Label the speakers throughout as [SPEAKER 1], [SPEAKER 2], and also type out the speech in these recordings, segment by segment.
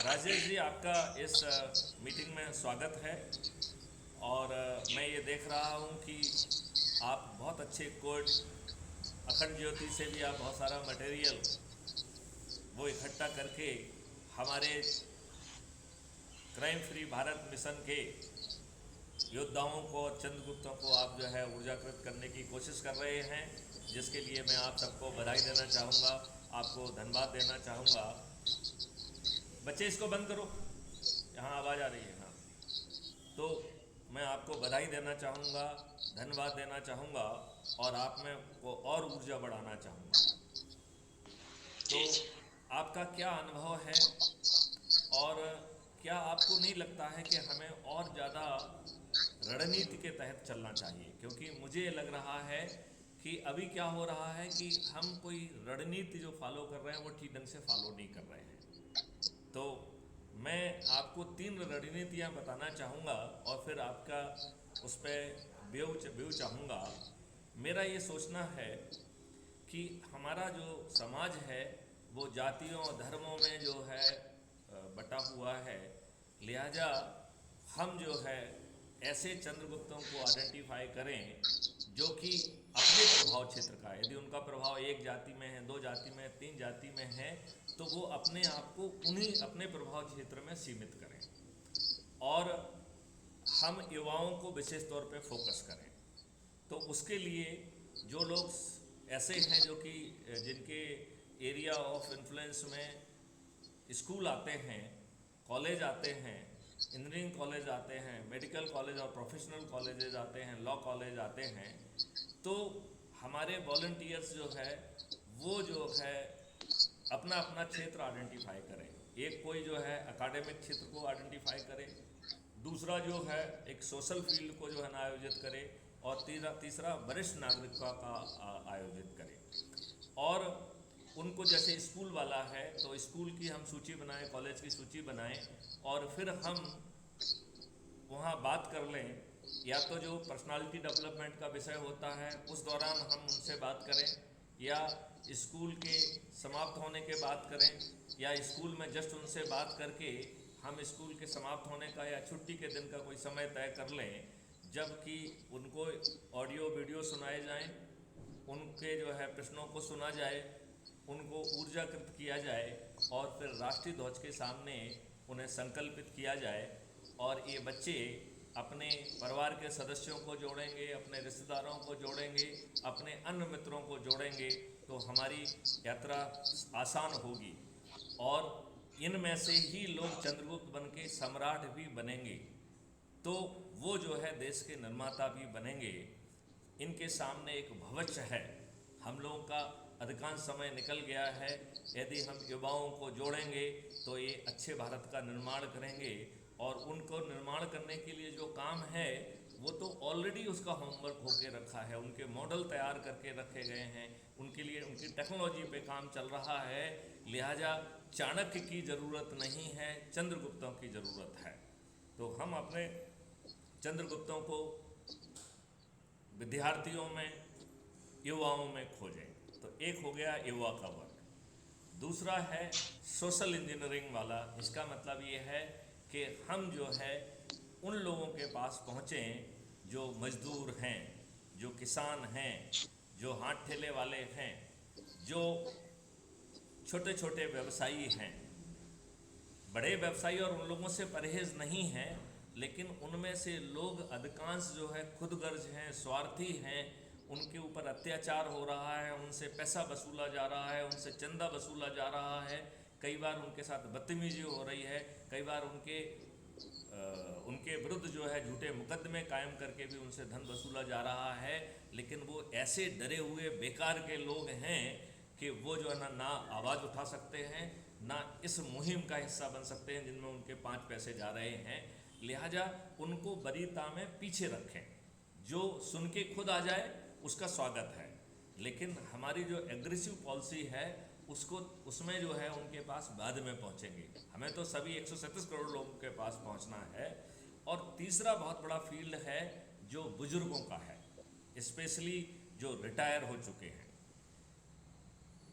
[SPEAKER 1] राजेश जी, आपका इस मीटिंग में स्वागत है। और मैं ये देख रहा हूँ कि आप बहुत अच्छे कोड अखंड ज्योति से भी आप बहुत सारा मटेरियल वो इकट्ठा करके हमारे क्राइम फ्री भारत मिशन के योद्धाओं को और चंद्रगुप्तों को आप जो है ऊर्जाकृत करने की कोशिश कर रहे हैं, जिसके लिए मैं आप सबको बधाई देना चाहूँगा, आपको धन्यवाद देना चाहूँगा। बच्चे इसको बंद करो, यहाँ आवाज़ आ रही है। हाँ, तो मैं आपको बधाई देना चाहूँगा, धन्यवाद देना चाहूँगा और आप में को और ऊर्जा बढ़ाना चाहूँगा। तो
[SPEAKER 2] जी जी।
[SPEAKER 1] आपका क्या अनुभव है, और क्या आपको नहीं लगता है कि हमें और ज़्यादा रणनीति के तहत चलना चाहिए? क्योंकि मुझे लग रहा है कि अभी क्या हो रहा है कि हम कोई रणनीति जो फॉलो कर रहे हैं वो ठीक ढंग से फॉलो नहीं कर रहे हैं। तो मैं आपको तीन रणनीतियाँ बताना चाहूँगा और फिर आपका उस पर व्यू चाहूँगा। मेरा ये सोचना है कि हमारा जो समाज है वो जातियों और धर्मों में जो है बटा हुआ है। लिहाजा हम जो है ऐसे चंद्रगुप्तों को आइडेंटिफाई करें जो कि अपने प्रभाव क्षेत्र का, यदि उनका प्रभाव एक जाति में है, दो जाति में है, तीन जाति में है, तो वो अपने आप को उन्हीं अपने प्रभाव क्षेत्र में सीमित करें और हम युवाओं को विशेष तौर पे फोकस करें। तो उसके लिए जो लोग ऐसे हैं जो कि जिनके एरिया ऑफ इन्फ्लुएंस में स्कूल आते हैं, कॉलेज आते हैं, इंजीनियरिंग कॉलेज आते हैं, मेडिकल कॉलेज और प्रोफेशनल कॉलेजेस आते हैं, लॉ कॉलेज आते हैं, तो हमारे वॉल्टियर्स जो है वो जो है अपना अपना क्षेत्र आइडेंटिफाई करें। एक कोई जो है एकेडमिक क्षेत्र को आइडेंटिफाई करे, दूसरा जो है एक सोशल फील्ड को जो है ना आयोजित करे, और तीसरा वरिष्ठ नागरिकता का आयोजित करे। और उनको जैसे स्कूल वाला है तो स्कूल की हम सूची बनाएं, कॉलेज की सूची बनाएं, और फिर हम वहाँ बात कर लें। या तो जो पर्सनालिटी डेवलपमेंट का विषय होता है उस दौरान हम उनसे बात करें, या स्कूल के समाप्त होने के बात करें, या स्कूल में जस्ट उनसे बात करके हम स्कूल के समाप्त होने का या छुट्टी के दिन का कोई समय तय कर लें, जबकि उनको ऑडियो वीडियो सुनाए जाएं, उनके जो है प्रश्नों को सुना जाए, उनको ऊर्जाकृत किया जाए, और फिर राष्ट्रीय ध्वज के सामने उन्हें संकल्पित किया जाए। और ये बच्चे अपने परिवार के सदस्यों को जोड़ेंगे, अपने रिश्तेदारों को जोड़ेंगे, अपने अन्य मित्रों को जोड़ेंगे, तो हमारी यात्रा आसान होगी। और इनमें से ही लोग चंद्रगुप्त बन के सम्राट भी बनेंगे, तो वो जो है देश के निर्माता भी बनेंगे। इनके सामने एक भविष्य है। हम लोगों का अधिकांश समय निकल गया है, यदि हम युवाओं को जोड़ेंगे तो ये अच्छे भारत का निर्माण करेंगे। और उनको निर्माण करने के लिए जो काम है वो तो ऑलरेडी उसका होमवर्क होके रखा है, उनके मॉडल तैयार करके रखे गए हैं, उनके लिए उनकी टेक्नोलॉजी पे काम चल रहा है। लिहाजा चाणक्य की ज़रूरत नहीं है, चंद्रगुप्तों की ज़रूरत है। तो हम अपने चंद्रगुप्तों को विद्यार्थियों में, युवाओं में खोजें। तो एक हो गया युवा का वर्ग। दूसरा है सोशल इंजीनियरिंग वाला। इसका मतलब ये है कि हम जो है उन लोगों के पास पहुँचें जो मजदूर हैं, जो किसान हैं, जो हाथ ठेले वाले हैं, जो छोटे छोटे व्यवसायी हैं। बड़े व्यवसायी और उन लोगों से परहेज नहीं है, लेकिन उनमें से लोग अधिकांश जो है खुदगर्ज हैं, स्वार्थी हैं, उनके ऊपर अत्याचार हो रहा है, उनसे पैसा वसूला जा रहा है, उनसे चंदा वसूला जा रहा है, कई बार उनके साथ बदतमीजी हो रही है, कई बार उनके विरुद्ध जो है झूठे मुकदमे कायम करके भी उनसे धन वसूला जा रहा है। लेकिन वो ऐसे डरे हुए बेकार के लोग हैं कि वो जो है ना आवाज़ उठा सकते हैं, ना इस मुहिम का हिस्सा बन सकते हैं जिनमें उनके 5 पैसे जा रहे हैं। लिहाजा उनको वरीयता में पीछे रखें। जो सुन के खुद आ जाए उसका स्वागत है, लेकिन हमारी जो एग्रेसिव पॉलिसी है उसको, उसमें जो है उनके पास बाद में पहुंचेंगे। हमें तो सभी 137 करोड़ लोगों के पास पहुंचना है। और तीसरा बहुत बड़ा फील्ड है जो बुजुर्गों का है, स्पेशली जो रिटायर हो चुके हैं।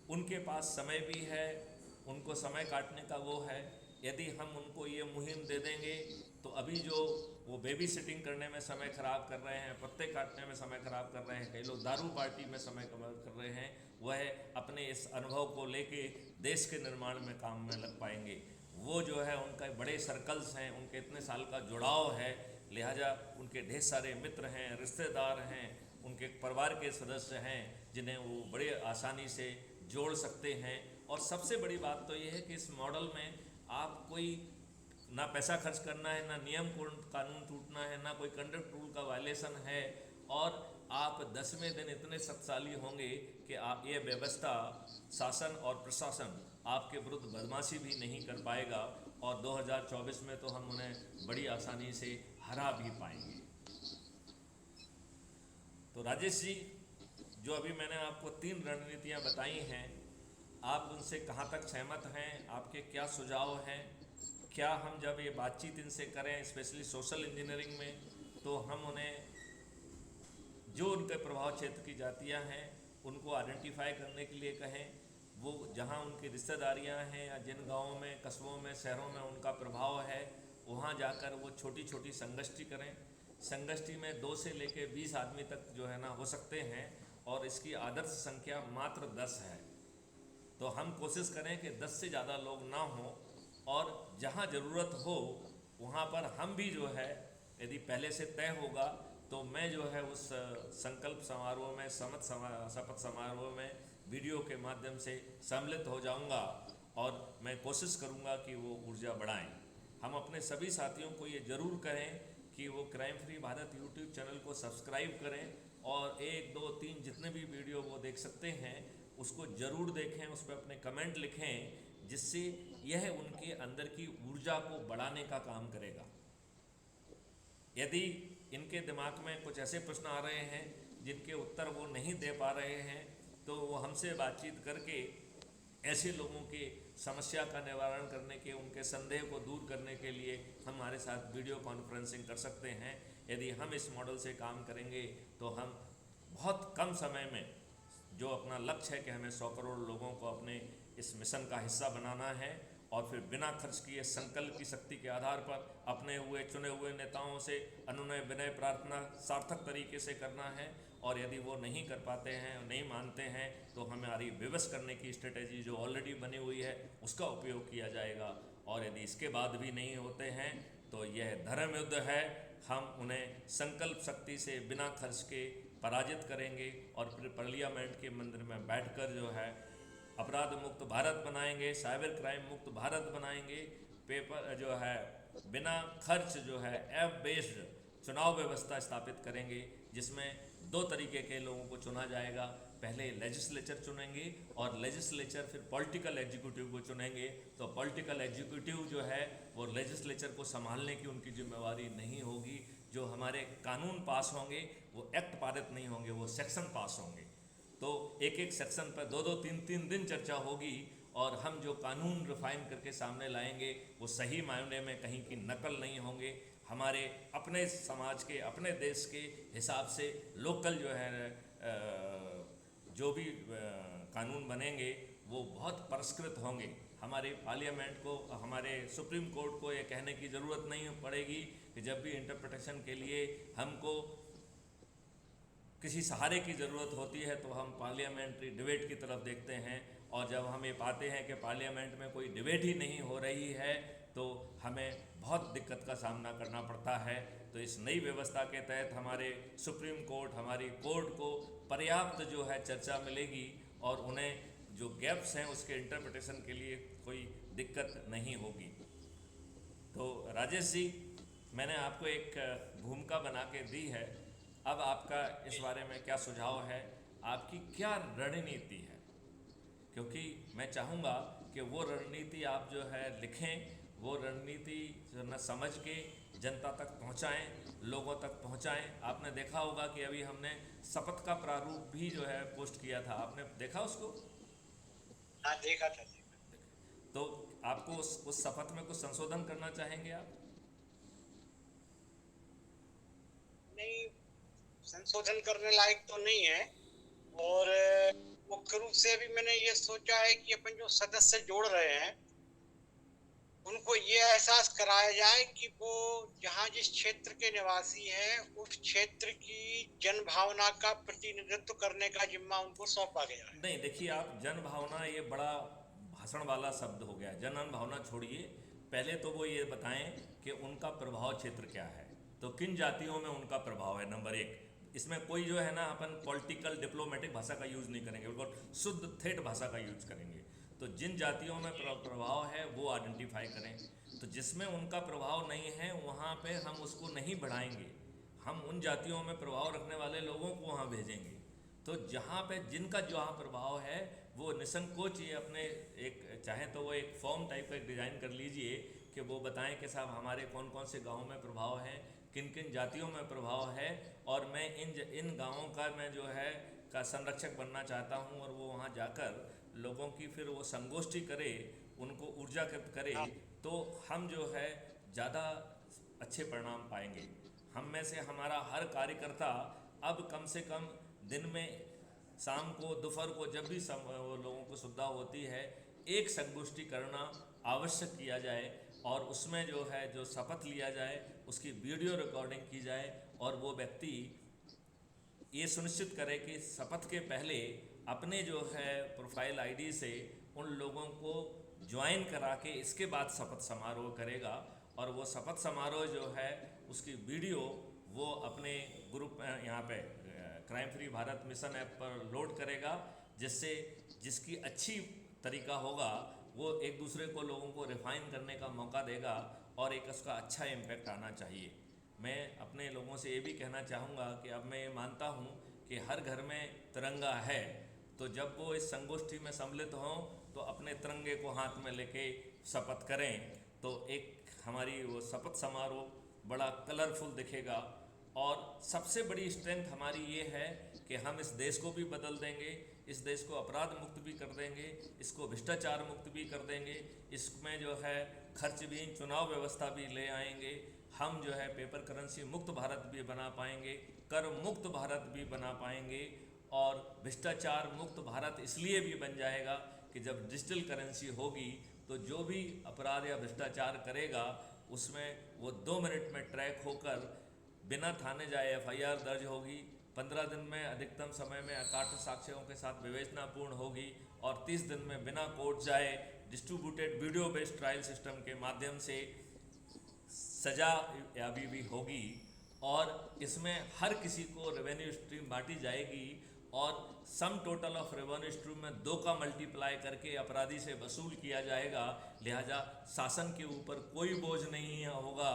[SPEAKER 1] उनके पास समय भी है, उनको समय काटने का वो है, यदि हम उनको ये मुहिम दे देंगे तो अभी जो वो बेबी सिटिंग करने में समय ख़राब कर रहे हैं, पत्ते काटने में समय ख़राब कर रहे हैं, कई लोग दारू पार्टी में समय कर रहे हैं, वह अपने इस अनुभव को लेके देश के निर्माण में काम में लग पाएंगे। वो जो है उनका बड़े सर्कल्स हैं, उनके इतने साल का जुड़ाव है, लिहाजा उनके ढेर सारे मित्र हैं, रिश्तेदार हैं, उनके परिवार के सदस्य हैं जिन्हें वो बड़े आसानी से जोड़ सकते हैं। और सबसे बड़ी बात तो ये है कि इस मॉडल में आप कोई ना पैसा खर्च करना है, ना नियम कानून टूटना है, ना कोई कंडक्ट रूल का वायलेशन है, और आप 10वें दिन इतने शक्तिशाली होंगे कि आप ये व्यवस्था, शासन और प्रशासन आपके विरुद्ध बदमाशी भी नहीं कर पाएगा, और 2024 में तो हम उन्हें बड़ी आसानी से हरा भी पाएंगे। तो राजेश जी, जो अभी मैंने आपको 3 रणनीतियां बताई हैं, आप उनसे कहाँ तक सहमत हैं? आपके क्या सुझाव हैं? क्या हम जब ये बातचीत इनसे करें, स्पेशली सोशल इंजीनियरिंग में, तो हम उन्हें जो उनके प्रभाव क्षेत्र की जातियां हैं उनको आइडेंटिफाई करने के लिए कहें, वो जहाँ उनकी रिश्तेदारियाँ हैं या जिन गाँवों में, कस्बों में, शहरों में उनका प्रभाव है, वहाँ जाकर वो छोटी छोटी संगोष्ठी करें। संगोष्ठी में 2 से लेकर 20 आदमी तक जो है ना हो सकते हैं, और इसकी आदर्श संख्या मात्र 10 है। तो हम कोशिश करें कि 10 से ज़्यादा लोग ना हों, और जहाँ ज़रूरत हो वहाँ पर हम भी जो है, यदि पहले से तय होगा तो मैं जो है उस संकल्प समारोह में, शपथ समारोह में वीडियो के माध्यम से सम्मिलित हो जाऊंगा, और मैं कोशिश करूंगा कि वो ऊर्जा बढ़ाएं। हम अपने सभी साथियों को ये ज़रूर करें कि वो crime free Bharat YouTube channel को सब्सक्राइब करें, और 1, 2, 3 जितने भी वीडियो वो देख सकते हैं उसको ज़रूर देखें, उस पर अपने कमेंट लिखें, जिससे यह उनके अंदर की ऊर्जा को बढ़ाने का काम करेगा। यदि इनके दिमाग में कुछ ऐसे प्रश्न आ रहे हैं जिनके उत्तर वो नहीं दे पा रहे हैं, तो वो हमसे बातचीत करके ऐसे लोगों की समस्या का निवारण करने के, उनके संदेह को दूर करने के लिए हमारे साथ वीडियो कॉन्फ्रेंसिंग कर सकते हैं। यदि हम इस मॉडल से काम करेंगे तो हम बहुत कम समय में, जो अपना लक्ष्य है कि हमें 100 करोड़ लोगों को अपने इस मिशन का हिस्सा बनाना है, और फिर बिना खर्च किए संकल्प की शक्ति के आधार पर अपने हुए चुने हुए नेताओं से अनुनय विनय प्रार्थना सार्थक तरीके से करना है। और यदि वो नहीं कर पाते हैं, नहीं मानते हैं, तो हमारी विवश करने की स्ट्रेटेजी जो ऑलरेडी बनी हुई है उसका उपयोग किया जाएगा। और यदि इसके बाद भी नहीं होते हैं तो यह धर्म युद्ध है, हम उन्हें संकल्प शक्ति से बिना खर्च के पराजित करेंगे, और फिर पार्लियामेंट के मंदिर में बैठकर जो है अपराध मुक्त भारत बनाएंगे, साइबर क्राइम मुक्त भारत बनाएंगे, पेपर जो है बिना खर्च जो है ऐप बेस्ड चुनाव व्यवस्था स्थापित करेंगे, जिसमें 2 तरीके के लोगों को चुना जाएगा। पहले लेजिस्लेचर चुनेंगे, और लेजिस्लेचर फिर पॉलिटिकल एग्जीक्यूटिव को चुनेंगे। तो पॉलिटिकल एग्जीक्यूटिव जो है वो लेजिस्लेचर को संभालने की उनकी जिम्मेवारी नहीं होगी। जो हमारे कानून पास होंगे वो एक्ट पारित नहीं होंगे, वो सेक्शन पास होंगे। तो एक एक सेक्शन पर 2-2, 3-3 दिन चर्चा होगी, और हम जो कानून रिफाइन करके सामने लाएंगे वो सही मायने में कहीं की नकल नहीं होंगे। हमारे अपने समाज के, अपने देश के हिसाब से लोकल जो है जो भी कानून बनेंगे वो बहुत परिष्कृत होंगे। हमारे पार्लियामेंट को, हमारे सुप्रीम कोर्ट को ये कहने की ज़रूरत नहीं पड़ेगी कि जब भी इंटरप्रिटेशन के लिए हमको किसी सहारे की ज़रूरत होती है तो हम पार्लियामेंट्री डिबेट की तरफ देखते हैं, और जब हम ये पाते हैं कि पार्लियामेंट में कोई डिबेट ही नहीं हो रही है तो हमें बहुत दिक्कत का सामना करना पड़ता है। तो इस नई व्यवस्था के तहत हमारे सुप्रीम कोर्ट, हमारी कोर्ट को पर्याप्त जो है चर्चा मिलेगी, और उन्हें जो गैप्स हैं उसके इंटरप्रिटेशन के लिए कोई दिक्कत नहीं होगी। तो राजेश जी, मैंने आपको एक भूमिका बना के दी है, अब आपका इस बारे में क्या सुझाव है, आपकी क्या रणनीति है? क्योंकि मैं चाहूँगा कि वो रणनीति आप जो है लिखें, वो रणनीति जो न समझ के जनता तक पहुँचाएं, लोगों तक पहुँचाएं। आपने देखा होगा कि अभी हमने शपथ का प्रारूप भी जो है पोस्ट किया था, आपने देखा उसको?
[SPEAKER 2] हाँ, देखा था।
[SPEAKER 1] तो आपको उस शपथ में कुछ संशोधन करना चाहेंगे आप?
[SPEAKER 2] नहीं, संशोधन करने लायक तो नहीं है। और मुख्य रूप से अभी मैंने ये सोचा है कि अपन जो सदस्य जोड़ रहे हैं उनको ये एहसास कराया जाए कि वो जहाँ जिस क्षेत्र के निवासी हैं उस क्षेत्र की जन भावना का प्रतिनिधित्व करने का जिम्मा उनको सौंपा गया है।
[SPEAKER 1] नहीं, देखिए आप, जन भावना ये बड़ा भाषण वाला शब्द हो गया। जन भावना छोड़िए, पहले तो वो ये बताएं कि उनका प्रभाव क्षेत्र क्या है, तो किन जातियों में उनका प्रभाव है, नंबर एक। इसमें कोई जो है ना, अपन पॉलिटिकल डिप्लोमेटिक भाषा का यूज़ नहीं करेंगे, बिल्कुल शुद्ध ठेठ भाषा का यूज़ करेंगे। तो जिन जातियों में प्रभाव है वो आइडेंटिफाई करें। तो जिसमें उनका प्रभाव नहीं है वहाँ पे हम उसको नहीं बढ़ाएंगे, हम उन जातियों में प्रभाव रखने वाले लोगों को वहाँ भेजेंगे। तो जहाँ पे जिनका जहाँ प्रभाव है वो निसंकोच ये अपने एक, चाहे तो वो एक फॉर्म टाइप का एक डिज़ाइन कर लीजिए कि वो बताएं कि साहब हमारे कौन कौन से गाँव में प्रभाव है, किन किन जातियों में प्रभाव है, और मैं इन गाँवों का मैं जो है का संरक्षक बनना चाहता हूँ। और वो वहाँ जाकर लोगों की फिर वो संगोष्ठी करे, उनको ऊर्जाकृत करे,
[SPEAKER 2] हाँ,
[SPEAKER 1] तो हम जो है ज़्यादा अच्छे परिणाम पाएंगे। हम में से हमारा हर कार्यकर्ता अब कम से कम दिन में, शाम को, दोपहर को, जब भी वो लोगों को सुविधा होती है, एक संगोष्ठी करना आवश्यक किया जाए, और उसमें जो है जो शपथ लिया जाए उसकी वीडियो रिकॉर्डिंग की जाए, और वो व्यक्ति ये सुनिश्चित करे कि शपथ के पहले अपने जो है प्रोफाइल आईडी से उन लोगों को ज्वाइन करा के इसके बाद शपथ समारोह करेगा। और वो शपथ समारोह जो है उसकी वीडियो वो अपने ग्रुप यहाँ पे crime free Bharat mission app पर लोड करेगा, जिससे जिसकी अच्छी तरीका होगा वो एक दूसरे को, लोगों को रिफाइन करने का मौका देगा, और एक उसका अच्छा इम्पैक्ट आना चाहिए। मैं अपने लोगों से ये भी कहना चाहूँगा कि अब मैं ये मानता हूँ कि हर घर में तिरंगा है, तो जब वो इस संगोष्ठी में सम्मिलित हों तो अपने तिरंगे को हाथ में लेके शपथ करें, तो एक हमारी वो शपथ समारोह बड़ा कलरफुल दिखेगा। और सबसे बड़ी स्ट्रेंथ हमारी ये है कि हम इस देश को भी बदल देंगे, इस देश को अपराध मुक्त भी कर देंगे, इसको भ्रष्टाचार मुक्त भी कर देंगे, इसमें जो है खर्च भी, चुनाव व्यवस्था भी ले आएंगे, हम जो है पेपर करेंसी मुक्त भारत भी बना पाएंगे, कर मुक्त भारत भी बना पाएंगे, और भ्रष्टाचार मुक्त भारत इसलिए भी बन जाएगा कि जब डिजिटल करेंसी होगी तो जो भी अपराध या भ्रष्टाचार करेगा उसमें वो 2 मिनट में ट्रैक होकर बिना थाने जाए एफआईआर दर्ज होगी, 15 दिन में अधिकतम समय में अकाट्य साक्ष्यों के साथ विवेचना पूर्ण होगी, और 30 दिन में बिना कोर्ट जाए distributed video based trial system के माध्यम से सजा याबी भी होगी। और इसमें हर किसी को रेवेन्यू स्ट्रीम बांटी जाएगी, और sum total of revenue stream में 2 का मल्टीप्लाई करके अपराधी से वसूल किया जाएगा। लिहाजा शासन के ऊपर कोई बोझ नहीं होगा,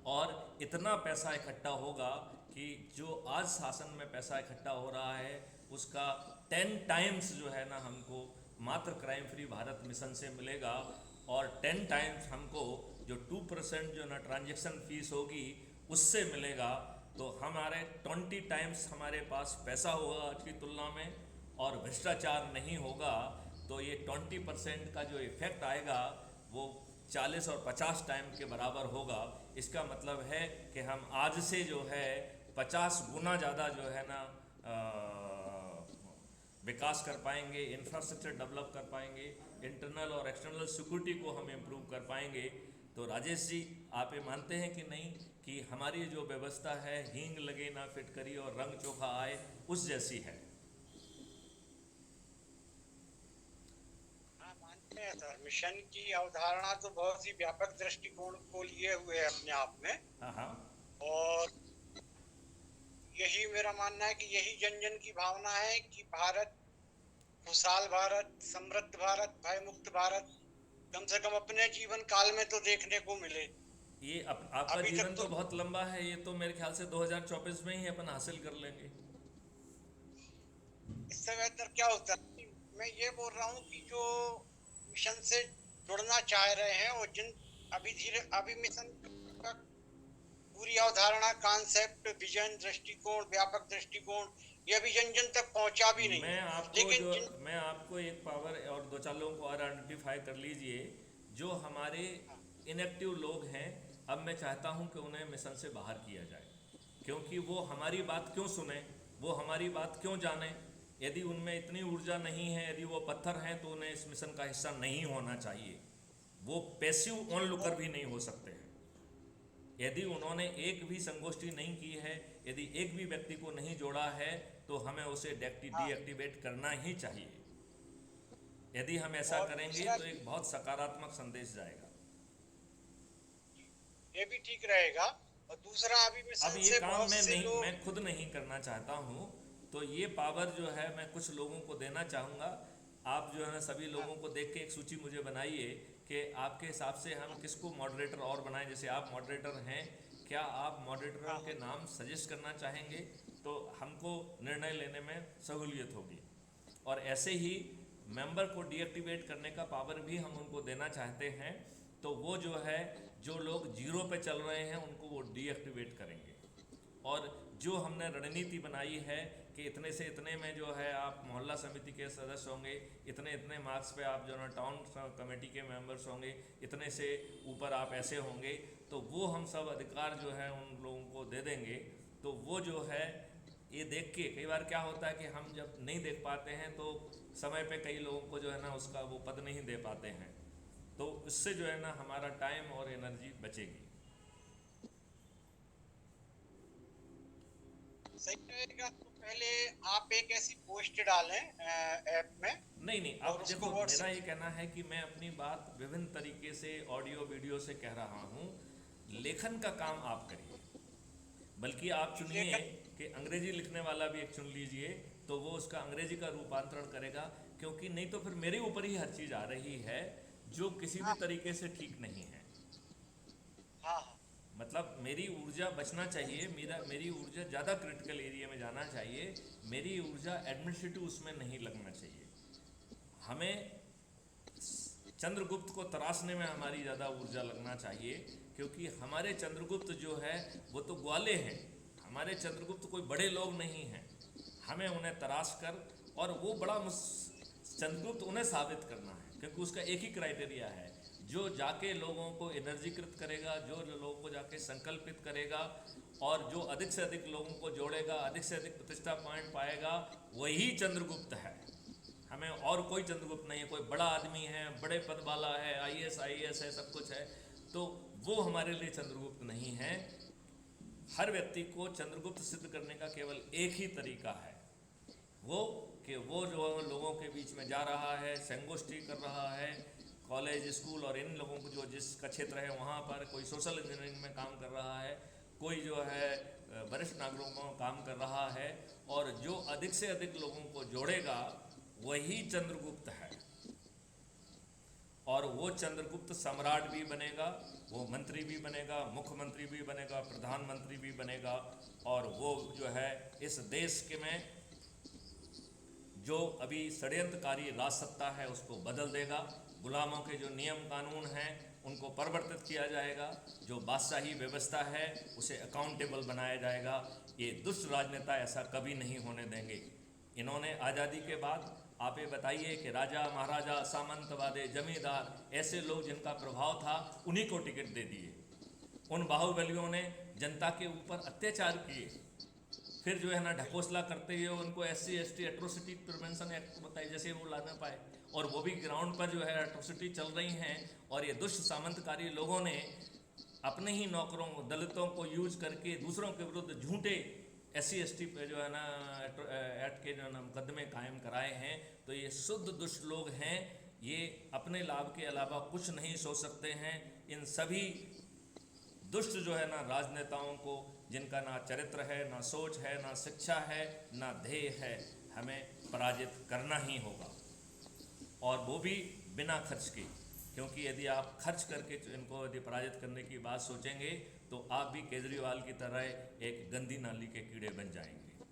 [SPEAKER 1] और इतना पैसा इकट्ठा होगा कि जो आज शासन में पैसा इकट्ठा हो रहा है उसका 10 टाइम्स जो है ना हमको मात्र क्राइम फ्री भारत मिशन से मिलेगा, और 10 टाइम्स हमको जो 2% जो ना ट्रांजैक्शन फीस होगी उससे मिलेगा। तो हमारे 20 टाइम्स हमारे पास पैसा होगा आज की तुलना में, और भ्रष्टाचार नहीं होगा। तो ये 20% का जो इफेक्ट आएगा वो 40 और 50 टाइम के बराबर होगा। इसका मतलब है कि हम आज से जो है 50 गुना ज़्यादा जो है ना विकास कर पाएंगे, इंफ्रास्ट्रक्चर डेवलप कर पाएंगे, इंटरनल और एक्सटर्नल सिक्योरिटी को हम इम्प्रूव कर पाएंगे। तो राजेश जी, आप ये मानते हैं कि नहीं कि हमारी जो व्यवस्था है हींग लगे ना फिटकरी और रंग चोखा आए उस जैसी है?
[SPEAKER 2] हाँ, मानते हैं सर। मिशन की अवधारणा तो बहुत ही व्यापक दृष्टिकोण को लिए हुए है अपने आप में,
[SPEAKER 1] हाँ हाँ।
[SPEAKER 2] और यही मेरा मानना है कि यही जन जन की भावना है कि भारत, खुशहाल भारत, समृद्ध भारत, भय मुक्त भारत कम से कम अपने जीवन काल में तो देखने को मिले।
[SPEAKER 1] ये आपका
[SPEAKER 2] अभी तक
[SPEAKER 1] जीवन
[SPEAKER 2] तो
[SPEAKER 1] तो बहुत लंबा है, ये तो मेरे ख्याल से 2024 में ही अपन हासिल कर लेंगे।
[SPEAKER 2] इससे बेहतर क्या होता है। मैं ये बोल रहा हूँ कि जो मिशन से जुड़ना चाह रहे हैं और जिन अभी मिशन का पूरी अवधारणा, कॉन्सेप्ट, विजन, दृष्टिकोण, व्यापक दृष्टिकोण, ये अभी जन जन तक पहुंचा भी नहीं है। लेकिन जिन
[SPEAKER 1] मैं आपको एक पावर और 2-4 लोगों को और आइडेंटिफाई कर लीजिए जो हमारे इनएक्टिव लोग हैं। अब मैं चाहता हूं कि उन्हें मिशन से बाहर किया जाए, क्योंकि वो हमारी बात क्यों सुने, वो हमारी बात क्यों जाने। यदि उनमें इतनी ऊर्जा नहीं है, यदि वो पत्थर हैं, तो उन्हें इस मिशन का हिस्सा नहीं होना चाहिए। वो पैसिव ऑन लुकर भी नहीं हो सकते हैं। यदि उन्होंने एक भी संगोष्ठी नहीं की है, यदि एक भी व्यक्ति को नहीं जोड़ा है, तो हमें उसे
[SPEAKER 2] हाँ,
[SPEAKER 1] डीएक्टिवेट करना ही चाहिए। यदि हम ऐसा
[SPEAKER 2] और
[SPEAKER 1] करेंगे
[SPEAKER 2] दूसरा
[SPEAKER 1] तो एक बहुत सकारात्मक संदेश जाएगा।
[SPEAKER 2] ये भी ठीक रहेगा। और दूसरा अभी
[SPEAKER 1] अब
[SPEAKER 2] मिशन
[SPEAKER 1] ये
[SPEAKER 2] से
[SPEAKER 1] काम
[SPEAKER 2] बहुत से
[SPEAKER 1] मैं
[SPEAKER 2] लोग।
[SPEAKER 1] खुद नहीं करना चाहता हूँ, तो ये पावर जो है मैं कुछ लोगों को देना चाहूँगा। आप जो है ना सभी
[SPEAKER 2] हाँ,
[SPEAKER 1] लोगों को देख के एक सूची मुझे बनाइए कि आपके हिसाब से हम किसको मॉडरेटर और बनाएं। जैसे आप मॉडरेटर हैं, क्या आप मॉडरेटरों
[SPEAKER 2] हाँ,
[SPEAKER 1] के नाम सजेस्ट करना चाहेंगे? तो हमको निर्णय लेने में सहूलियत होगी। और ऐसे ही मेंबर को डीएक्टिवेट करने का पावर भी हम उनको देना चाहते हैं। तो वो जो है, जो लोग जीरो पे चल रहे हैं उनको वो डीएक्टिवेट करेंगे। और जो हमने रणनीति बनाई है कि इतने से इतने में जो है आप मोहल्ला समिति के सदस्य होंगे, इतने इतने मार्क्स पे आप जो है टाउन कमेटी के मेंबर्स होंगे, इतने से ऊपर आप ऐसे होंगे, तो वो हम सब अधिकार जो है उन लोगों को दे देंगे। तो वो जो है ये देख के, कई बार क्या होता है कि हम जब नहीं देख पाते हैं तो समय पे कई लोगों को जो है ना उसका वो पद नहीं दे पाते हैं, तो इससे जो है ना हमारा टाइम और एनर्जी बचेगी।
[SPEAKER 2] सही रहेगा। तो पहले आप एक ऐसी पोस्ट डालें ऐप में,
[SPEAKER 1] नहीं नहीं,
[SPEAKER 2] और
[SPEAKER 1] अब
[SPEAKER 2] उसको
[SPEAKER 1] देखो मेरा
[SPEAKER 2] व्हाट्सएप।
[SPEAKER 1] ये कहना है कि मैं अपनी बात विभिन्न तरीके से ऑडियो वीडियो से कह रहा हूँ। लेखन का काम आप करिए, बल्कि आप चुनिए
[SPEAKER 2] लेखन।
[SPEAKER 1] कि अंग्रेजी लिखने वाला भी एक चुन लीजिए, तो वो उसका अंग्रेजी का रूपांतरण करेगा। क्योंकि नहीं तो फिर मेरे ऊपर ही हर चीज़ आ रही है जो किसी भी
[SPEAKER 2] हाँ,
[SPEAKER 1] तरीके से ठीक नहीं है।
[SPEAKER 2] हाँ, हाँ,
[SPEAKER 1] मतलब मेरी ऊर्जा बचना चाहिए, मेरी ऊर्जा ज़्यादा क्रिटिकल एरिया में जाना चाहिए, मेरी ऊर्जा एडमिनिस्ट्रेटिव उसमें नहीं लगना चाहिए। हमें चंद्रगुप्त को तराशने में हमारी ज़्यादा ऊर्जा लगना चाहिए, क्योंकि हमारे चंद्रगुप्त जो है वो तो ग्वाले हैं। हमारे चंद्रगुप्त कोई बड़े लोग नहीं हैं। हमें उन्हें तराश कर, और वो बड़ा चंद्रगुप्त उन्हें साबित करना है, क्योंकि उसका एक ही क्राइटेरिया है, जो जाके लोगों को एनर्जीकृत करेगा, जो लोगों को जाके संकल्पित करेगा, और जो अधिक से अधिक लोगों को जोड़ेगा, अधिक से अधिक प्रतिष्ठा पॉइंट पाएगा, वही चंद्रगुप्त है। हमें और कोई चंद्रगुप्त नहीं है। कोई बड़ा आदमी है, बड़े पद वाला है, आईएएस आईएएस है, सब कुछ है, तो वो हमारे लिए चंद्रगुप्त नहीं है। हर व्यक्ति को चंद्रगुप्त सिद्ध करने का केवल एक ही तरीका है, वो कि वो जो लोगों के बीच में जा रहा है, संगोष्ठी कर रहा है, कॉलेज स्कूल और इन लोगों को जो जिसका क्षेत्र है वहाँ पर कोई सोशल इंजीनियरिंग में काम कर रहा है, कोई जो है वरिष्ठ नागरिकों में काम कर रहा है, और जो अधिक से अधिक लोगों को जोड़ेगा वही चंद्रगुप्त है। और वो चंद्रगुप्त सम्राट भी बनेगा, वो मंत्री भी बनेगा, मुख्यमंत्री भी बनेगा, प्रधानमंत्री भी बनेगा, और वो जो है इस देश के में जो अभी षड्यंत्रकारी राज सत्ता है उसको बदल देगा। गुलामों के जो नियम कानून हैं उनको परिवर्तित किया जाएगा, जो बादशाही व्यवस्था है उसे अकाउंटेबल बनाया जाएगा। ये दुष्ट राजनेता ऐसा कभी नहीं होने देंगे। इन्होंने आज़ादी के बाद, आप ये बताइए कि राजा महाराजा सामंतवादी जमींदार ऐसे लोग जिनका प्रभाव था उन्हीं को टिकट दे दिए। उन बाहुबलियों ने जनता के ऊपर अत्याचार किए, फिर जो है ना ढकोसला करते हुए उनको SC ST atrocity prevention act बताए जैसे वो ला ना पाए, और वो भी ग्राउंड पर जो है एट्रोसिटी चल रही हैं। और ये दुष्ट सामंतकारी लोगों ने अपने ही नौकरों दलितों को यूज करके दूसरों के विरुद्ध झूठे SC ST पे जो है ना एक्ट के जो है ना मुकदमे कायम कराए हैं। तो ये शुद्ध दुष्ट लोग हैं, ये अपने लाभ के अलावा कुछ नहीं सोच सकते हैं। इन सभी दुष्ट जो है ना राजनेताओं को, जिनका ना चरित्र है, ना सोच है, ना शिक्षा है, ना ध्येय है, हमें पराजित करना ही होगा, और वो भी बिना खर्च के। क्योंकि यदि आप खर्च करके इनको यदि पराजित करने की बात सोचेंगे तो आप भी केजरीवाल की तरह एक गंदी नाली के कीड़े बन जाएंगे।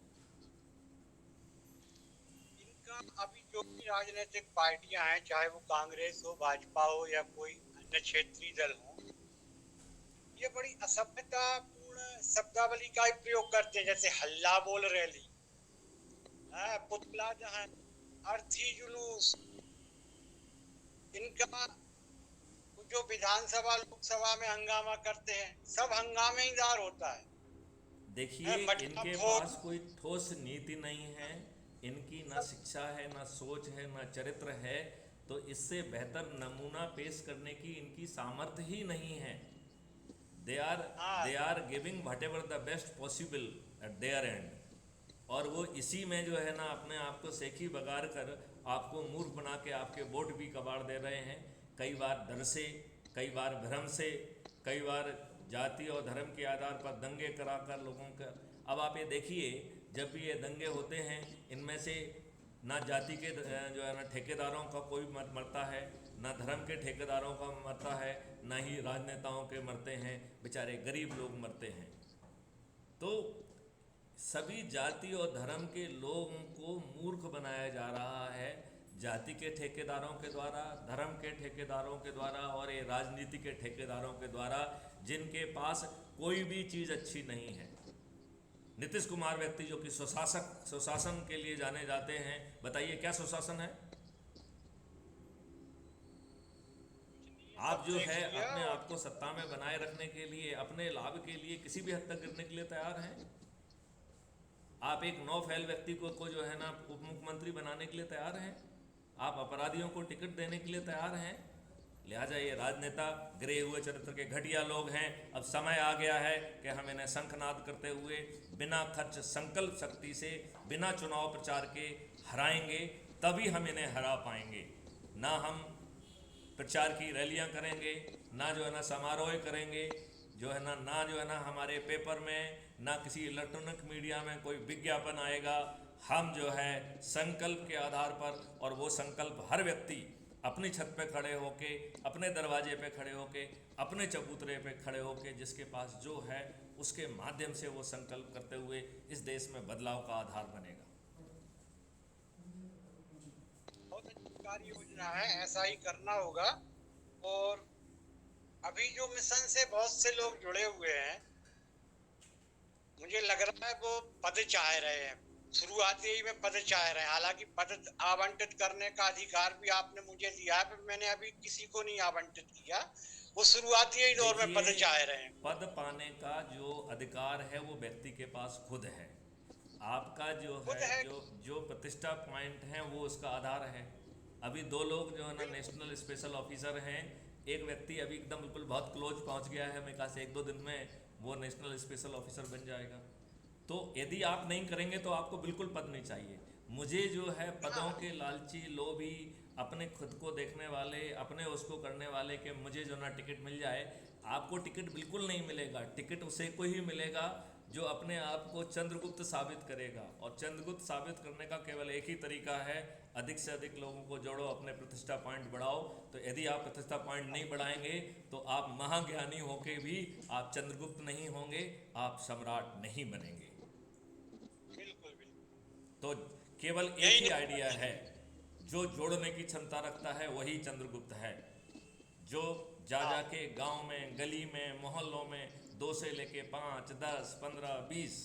[SPEAKER 2] इनका अभी जो भी राजनीतिक पार्टियां हैं, चाहे वो कांग्रेस हो, भाजपा हो, या कोई अन्य क्षेत्रीय दल हो, ये बड़ी असभ्यतापूर्ण शब्दावली का ही प्रयोग करते हैं। जैसे हल्ला बोल रैली, पुतला दहन, अर्थी जुलूस। इनका जो विधानसभा लोकसभा में हंगामा करते हैं, सब हंगामेदार होता है।
[SPEAKER 1] देखिए,
[SPEAKER 2] मटका
[SPEAKER 1] इनके
[SPEAKER 2] फोड़।
[SPEAKER 1] पास कोई ठोस नीति नहीं है, इनकी ना शिक्षा है, ना सोच है, ना चरित्र है। तो इससे बेहतर नमूना पेश करने की इनकी सामर्थ्य ही नहीं है। दे आर
[SPEAKER 2] हाँ।
[SPEAKER 1] They are giving whatever the best possible at their end, और वो इसी में जो है ना अपने आप को सेखी बगाड़ कर आपको मूर्ख बना के आपके वोट भी कबाड़ दे रहे हैं। कई बार डर से, कई बार भ्रम से, कई बार जाति और धर्म के आधार पर दंगे कराकर लोगों का। अब आप ये देखिए, जब भी ये दंगे होते हैं, इनमें से ना जाति के जो है ना ठेकेदारों का कोई मरता है, ना धर्म के ठेकेदारों का मरता है, ना ही राजनेताओं के मरते हैं, बेचारे गरीब लोग मरते हैं। तो सभी जाति और धर्म के लोगों को मूर्ख बनाया जा रहा है, जाति के ठेकेदारों के द्वारा, धर्म के ठेकेदारों के द्वारा और ये राजनीति के ठेकेदारों के द्वारा, जिनके पास कोई भी चीज़ अच्छी नहीं है। नीतीश कुमार व्यक्ति जो कि सुशासन के लिए जाने जाते हैं, बताइए क्या सुशासन है? आप जो है अपने आप को सत्ता में बनाए रखने के लिए, अपने लाभ के लिए किसी भी हद तक गिरने के लिए तैयार हैं। आप एक नौ फैल व्यक्ति को जो है ना उप मुख्यमंत्री बनाने के लिए तैयार हैं। आप अपराधियों को टिकट देने के लिए तैयार हैं। लिहाजा ये राजनेता गिरे हुए चरित्र के घटिया लोग हैं। अब समय आ गया है कि हम इन्हें शंखनाद करते हुए बिना खर्च संकल्प शक्ति से, बिना चुनाव प्रचार के हराएंगे, तभी हम इन्हें हरा पाएंगे। ना हम प्रचार की रैलियां करेंगे, ना जो है ना समारोह करेंगे, जो है ना जो है ना हमारे पेपर में, ना किसी इलेक्ट्रॉनिक मीडिया में कोई विज्ञापन आएगा। हम जो है संकल्प के आधार पर, और वो संकल्प हर व्यक्ति अपनी छत पे खड़े होके, अपने दरवाजे पे खड़े होके, अपने चबूतरे पे खड़े होके, जिसके पास जो है उसके माध्यम से वो संकल्प करते हुए इस देश में बदलाव का आधार बनेगा।
[SPEAKER 2] बहुत अच्छी कार्य योजना है, ऐसा ही करना होगा। और अभी जो मिशन से बहुत से लोग जुड़े हुए हैं, मुझे लग रहा है वो पद चाह रहे हैं, शुरुआती ही में पद चाह रहे हैं। हालांकि पद आवंटित करने का अधिकार भी आपने मुझे दिया है, पर मैंने अभी किसी को नहीं आवंटित किया। वो शुरुआती ही दौर में पद चाह रहे हैं।
[SPEAKER 1] पद पाने का जो अधिकार है वो व्यक्ति के पास खुद है। आपका जो है जो प्रतिष्ठा पॉइंट है वो उसका आधार है। अभी दो लोग जो है ना नेशनल स्पेशल ऑफिसर हैं, एक व्यक्ति अभी एकदम बिल्कुल बहुत क्लोज पहुंच गया है, मेरे ख्याल से 1-2 दिन में वो नेशनल स्पेशल ऑफिसर बन जाएगा। तो यदि आप नहीं करेंगे तो आपको बिल्कुल पद नहीं चाहिए। मुझे जो है पदों के लालची, लोभी, अपने खुद को देखने वाले, अपने उसको करने वाले कि मुझे जो ना टिकट मिल जाए, आपको टिकट बिल्कुल नहीं मिलेगा। टिकट उसे को ही मिलेगा जो अपने आप को चंद्रगुप्त साबित करेगा, और चंद्रगुप्त साबित करने का केवल एक ही तरीका है, अधिक से अधिक लोगों को जोड़ो, अपने प्रतिष्ठा पॉइंट बढ़ाओ। तो यदि आप प्रतिष्ठा पॉइंट नहीं बढ़ाएंगे तो आप महाज्ञानी होके भी आप चंद्रगुप्त नहीं होंगे, आप सम्राट नहीं बनेंगे।
[SPEAKER 2] बिल्कुल बिल्कुल।
[SPEAKER 1] तो केवल एक ही आइडिया है, जो जोड़ने की क्षमता रखता है वही चंद्रगुप्त है। जो जा के गांव में, गली में, मोहल्लों में 2 से लेके 5, 10, 15, 20,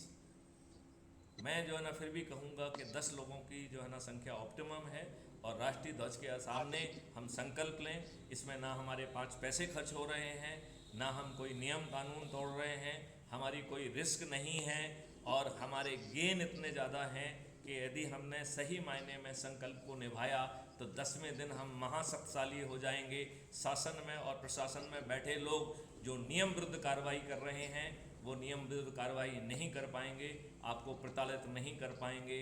[SPEAKER 1] मैं जो है ना फिर भी कहूँगा कि 10 लोगों की जो है ना संख्या ऑप्टिमम है। और राष्ट्रीय ध्वज के सामने हम संकल्प लें, इसमें ना हमारे 5 पैसे खर्च हो रहे हैं, ना हम कोई नियम कानून तोड़ रहे हैं, हमारी कोई रिस्क नहीं है, और हमारे गेन इतने ज़्यादा हैं कि यदि हमने सही मायने में संकल्प को निभाया तो 10वें दिन हम महाशक्तिशाली हो जाएंगे। शासन में और प्रशासन में बैठे लोग जो नियम विरुद्ध कार्रवाई कर रहे हैं, वो नियम विरुद्ध कार्रवाई नहीं कर पाएंगे, आपको प्रताड़ित नहीं कर पाएंगे।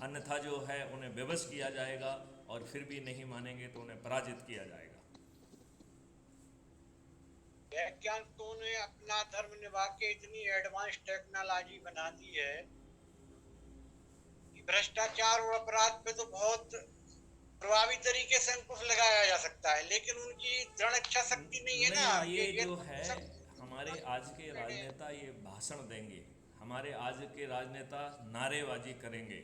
[SPEAKER 1] अन्यथा जो है उन्हें विवश किया जाएगा, और फिर भी नहीं मानेंगे तो उन्हें पराजित किया जाएगा।
[SPEAKER 2] वैज्ञानिकों ने अपना धर्म निभा के इतनी एडवांस टेक्नोलॉजी बना दी है कि भ्रष्टाचार और अपराध पे तो बहुत प्रभावी तरीके से अंकुश लगाया जा सकता है, लेकिन उनकी दृढ़ इच्छा शक्ति नहीं है ना।
[SPEAKER 1] ये जो है हमारे आज के राजनेता ये भाषण देंगे, हमारे आज के राजनेता नारेबाजी करेंगे,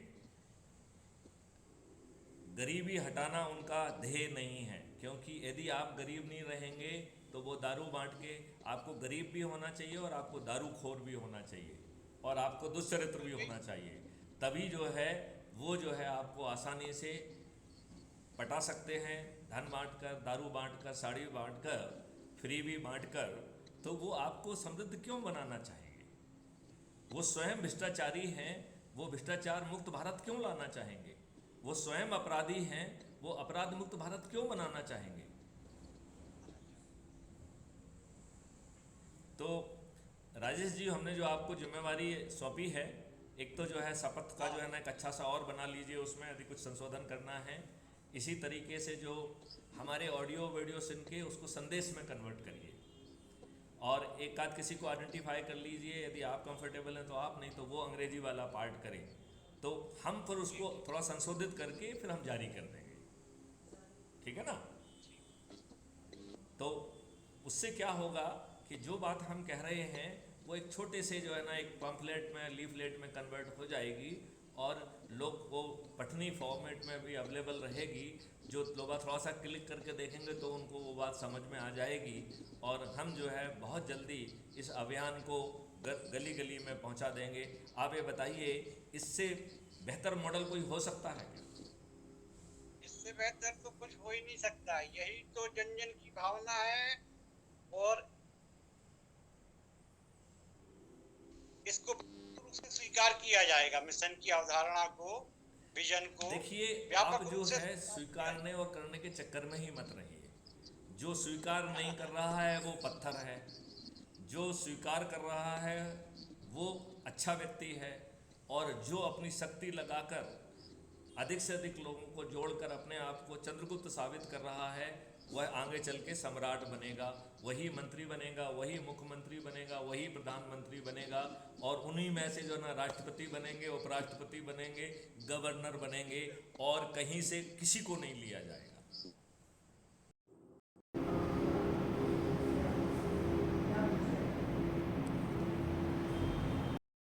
[SPEAKER 1] गरीबी हटाना उनका ध्येय नहीं है। क्योंकि यदि आप गरीब नहीं रहेंगे तो वो दारू बांट के, आपको गरीब भी होना चाहिए और आपको दारूखोर भी होना चाहिए और आपको दुष्चरित्र भी होना चाहिए, तभी जो है वो जो है आपको आसानी से पटा सकते हैं। धन बांटकर, दारू बांटकर, साड़ी बांटकर, फ्री भी बांटकर, तो वो आपको समृद्ध क्यों बनाना चाहेंगे? वो स्वयं भ्रष्टाचारी हैं, वो भ्रष्टाचार मुक्त भारत क्यों लाना चाहेंगे? वो स्वयं अपराधी हैं, वो अपराध मुक्त भारत क्यों बनाना चाहेंगे? तो राजेश जी, हमने जो आपको जिम्मेवारी सौंपी है, एक तो जो है शपथ का जो है ना एक अच्छा सा और बना लीजिए, उसमें यदि कुछ संशोधन करना है। इसी तरीके से जो हमारे ऑडियो वीडियो सुन के उसको संदेश में कन्वर्ट करिए, और एक आध किसी को आइडेंटिफाई कर लीजिए, यदि आप कंफर्टेबल हैं तो आप, नहीं तो वो अंग्रेजी वाला पार्ट करें, तो हम फिर उसको थोड़ा संशोधित करके फिर हम जारी कर देंगे, ठीक है ना? तो उससे क्या होगा कि जो बात हम कह रहे हैं वो एक छोटे से जो है ना एक पम्फलेट में, लीफलेट में कन्वर्ट हो जाएगी, और लोग को पठनी फॉर्मेट में भी अवेलेबल रहेगी। जो लोग थोड़ा सा क्लिक करके देखेंगे तो उनको वो बात समझ में आ जाएगी, और हम जो है बहुत जल्दी इस अभियान को गली गली में पहुंचा देंगे। आप ये बताइए, इससे बेहतर मॉडल कोई हो सकता है क्या?
[SPEAKER 2] इससे बेहतर तो कुछ हो ही नहीं सकता। यही तो जन जन की भावना है, और इसको रूप से स्वीकार किया जाएगा। मिशन की अवधारणा को, विजन को
[SPEAKER 1] देखिए, आप
[SPEAKER 2] व्यापक रूप
[SPEAKER 1] जो
[SPEAKER 2] से
[SPEAKER 1] है
[SPEAKER 2] स्वीकार किया
[SPEAKER 1] स्वीकारने और करने के चक्कर में ही मत रहिए। जो स्वीकार नहीं कर रहा है वो पत्थर है, जो स्वीकार कर रहा है वो अच्छा व्यक्ति है, और जो अपनी शक्ति लगाकर अधिक से अधिक लोगों को जोड़कर अपने आप को चंद्रगुप्त साबित कर रहा है, वह आगे चल के सम्राट बनेगा। वही मंत्री बनेगा, वही मुख्यमंत्री बनेगा, वही प्रधानमंत्री बनेगा, और उन्हीं में से जो ना राष्ट्रपति बनेंगे, उपराष्ट्रपति बनेंगे, गवर्नर बनेंगे, और कहीं से किसी को नहीं लिया जाएगा।